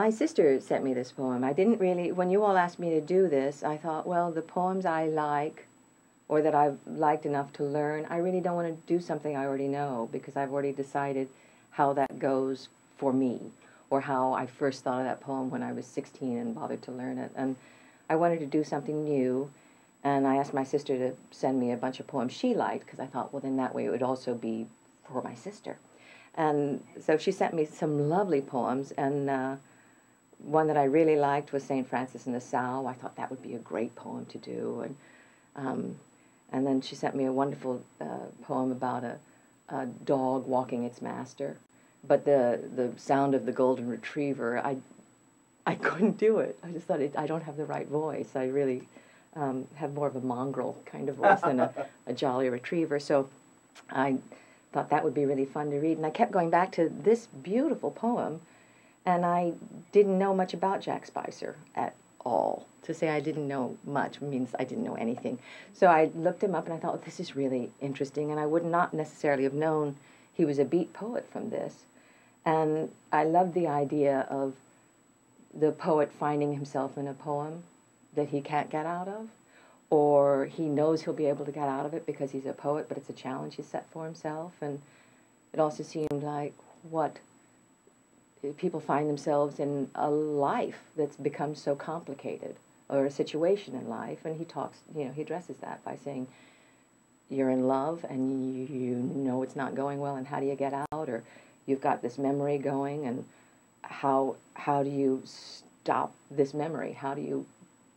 My sister sent me this poem. I didn't really, when you all asked me to do this, I thought, well, the poems I like, or that I've liked enough to learn, I really don't want to do something I already know, because I've already decided how that goes for me, or how I first thought of that poem when I was 16 and bothered to learn it. And I wanted to do something new, and I asked my sister to send me a bunch of poems she liked, because I thought, well, then that way it would also be for my sister. And so she sent me some lovely poems, and one that I really liked was St. Francis and the Sow. I thought that would be a great poem to do. And then she sent me a wonderful poem about a dog walking its master. But the sound of the golden retriever, I couldn't do it. I just thought, I don't have the right voice. I really have more of a mongrel kind of voice than a jolly retriever. So I thought that would be really fun to read. And I kept going back to this beautiful poem, and I didn't know much about Jack Spicer at all. To say I didn't know much means I didn't know anything. So I looked him up, and I thought, this is really interesting, and I would not necessarily have known he was a beat poet from this. And I loved the idea of the poet finding himself in a poem that he can't get out of, or he knows he'll be able to get out of it because he's a poet, but it's a challenge he's set for himself. And it also seemed like what people find themselves in a life that's become so complicated, or a situation in life, and he talks, he addresses that by saying, you're in love and you know it's not going well, and how do you get out? Or you've got this memory going, and how do you stop this memory? How do you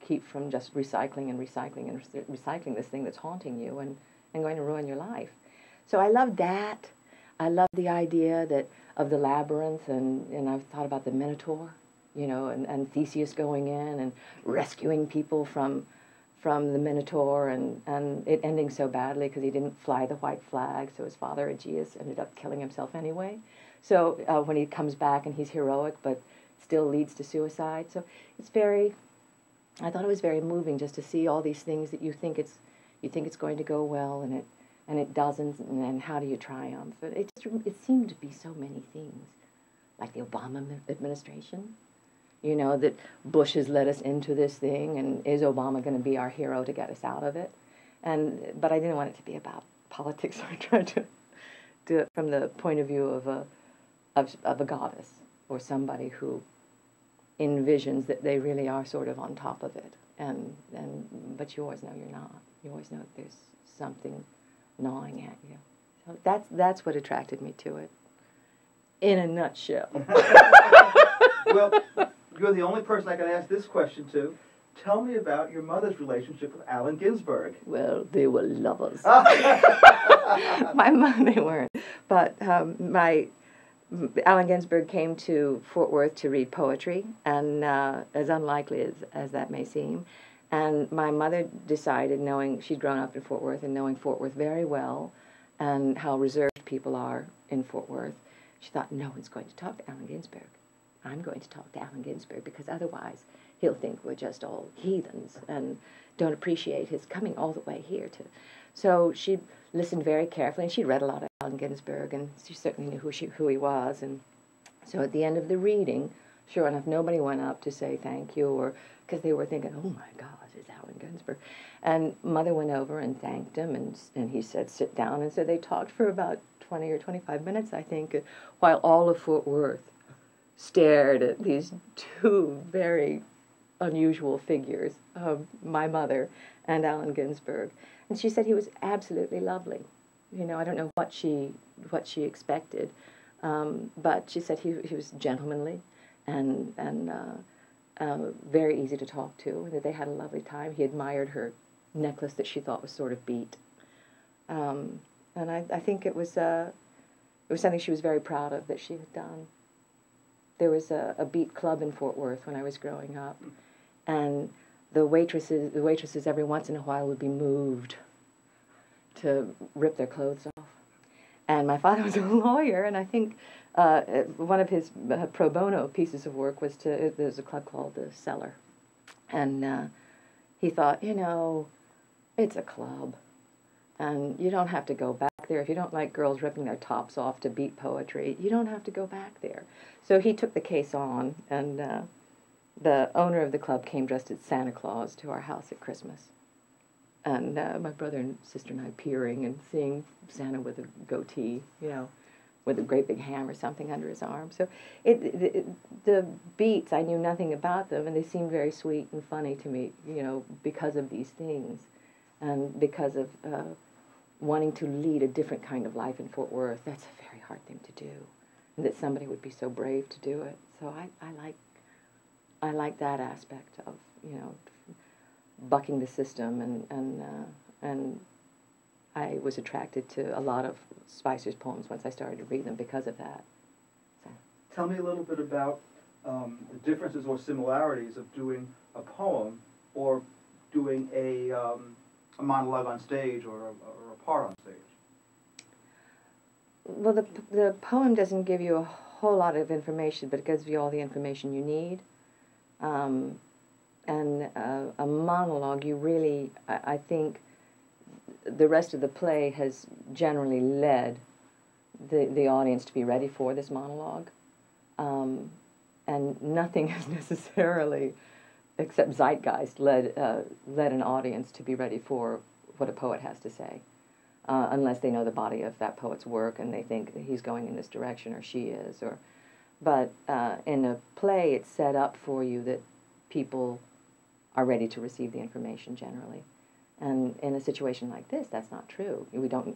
keep from just recycling and recycling and recycling this thing that's haunting you and going to ruin your life? So I love that. I love the idea of the labyrinth, and I've thought about the Minotaur, and Theseus going in and rescuing people from the Minotaur, and it ending so badly because he didn't fly the white flag, so his father Aegeus ended up killing himself anyway. So when he comes back and he's heroic, but still leads to suicide. So I thought it was very moving just to see all these things that you think it's going to go well, and it doesn't, and how do you triumph? It seemed to be so many things, like the Obama administration, that Bush has led us into this thing, and is Obama going to be our hero to get us out of it? But I didn't want it to be about politics, so I tried to do it from the point of view of a goddess, or somebody who envisions that they really are sort of on top of it, but you always know you're not. You always know that there's something gnawing at you. So that's what attracted me to it, in a nutshell. Well, you're the only person I can ask this question to. Tell me about your mother's relationship with Allen Ginsberg. Well, they were lovers. My mother, they weren't. But Allen Ginsberg came to Fort Worth to read poetry, and as unlikely as that may seem, and my mother decided, knowing she'd grown up in Fort Worth and knowing Fort Worth very well, and how reserved people are in Fort Worth, she thought, no one's going to talk to Allen Ginsberg. I'm going to talk to Allen Ginsberg, because otherwise he'll think we're just all heathens and don't appreciate his coming all the way here. So she listened very carefully, and she'd read a lot of Allen Ginsberg, and she certainly knew who he was. And so at the end of the reading, sure enough, nobody went up to say thank you, or because they were thinking, oh my gosh, it's Allen Ginsberg. And Mother went over and thanked him, and he said, sit down. And so they talked for about 20 or 25 minutes, I think, while all of Fort Worth stared at these two very unusual figures, my mother and Allen Ginsberg. And she said he was absolutely lovely. I don't know what she expected, but she said he was gentlemanly and very easy to talk to, and that they had a lovely time. He admired her necklace that she thought was sort of beat, and I think it was something she was very proud of that she had done. There was a beat club in Fort Worth when I was growing up, and the waitresses every once in a while would be moved to rip their clothes off. And my father was a lawyer, and I think one of his pro bono pieces of work was there's a club called the Cellar. And he thought, it's a club, and you don't have to go back there. If you don't like girls ripping their tops off to beat poetry, you don't have to go back there. So he took the case on, and the owner of the club came dressed as Santa Claus to our house at Christmas. And my brother and sister and I peering and seeing Santa with a goatee, you know, with a great big ham or something under his arm. So the beats, I knew nothing about them, and they seemed very sweet and funny to me, you know, because of these things, and because of wanting to lead a different kind of life in Fort Worth. That's a very hard thing to do, and that somebody would be so brave to do it. So I like that aspect of, you know, bucking the system, and I was attracted to a lot of Spicer's poems once I started to read them because of that. So. Tell me a little bit about the differences or similarities of doing a poem or doing a monologue on stage or a part on stage. Well, the poem doesn't give you a whole lot of information, but it gives you all the information you need. And a monologue, you really, I think, the rest of the play has generally led the audience to be ready for this monologue. And nothing has necessarily, except zeitgeist, led an audience to be ready for what a poet has to say, unless they know the body of that poet's work and they think he's going in this direction or she is. But in a play, it's set up for you that people are ready to receive the information generally. And in a situation like this, that's not true. We don't.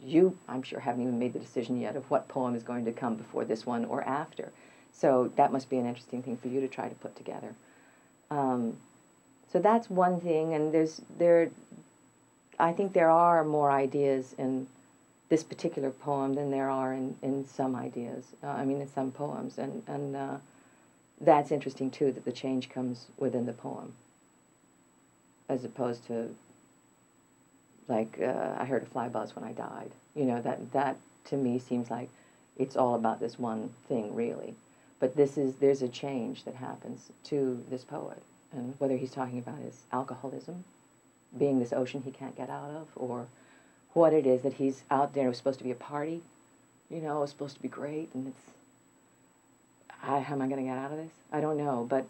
You, I'm sure, haven't even made the decision yet of what poem is going to come before this one or after. So that must be an interesting thing for you to try to put together. So that's one thing, and I think there are more ideas in this particular poem than there are in some ideas. In some poems, and that's interesting too, that the change comes within the poem, as opposed to, like, I heard a fly buzz when I died. You know, that to me seems like it's all about this one thing, really. But there's a change that happens to this poet, and whether he's talking about his alcoholism, being this ocean he can't get out of, or what it is that he's out there. It was supposed to be a party, you know, it was supposed to be great, and how am I going to get out of this? I don't know, but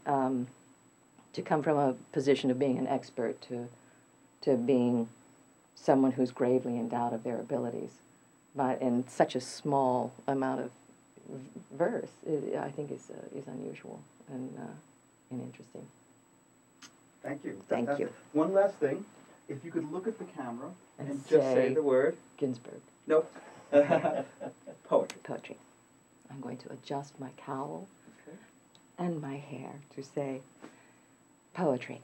to come from a position of being an expert to being someone who's gravely in doubt of their abilities, but in such a small amount of verse, I think is unusual and interesting. Thank you. Thank you. One last thing, if you could look at the camera and just say say the word. Ginsberg. Nope. Poetry. Poetry. I'm going to adjust my cowl Okay. and my hair to say poetry.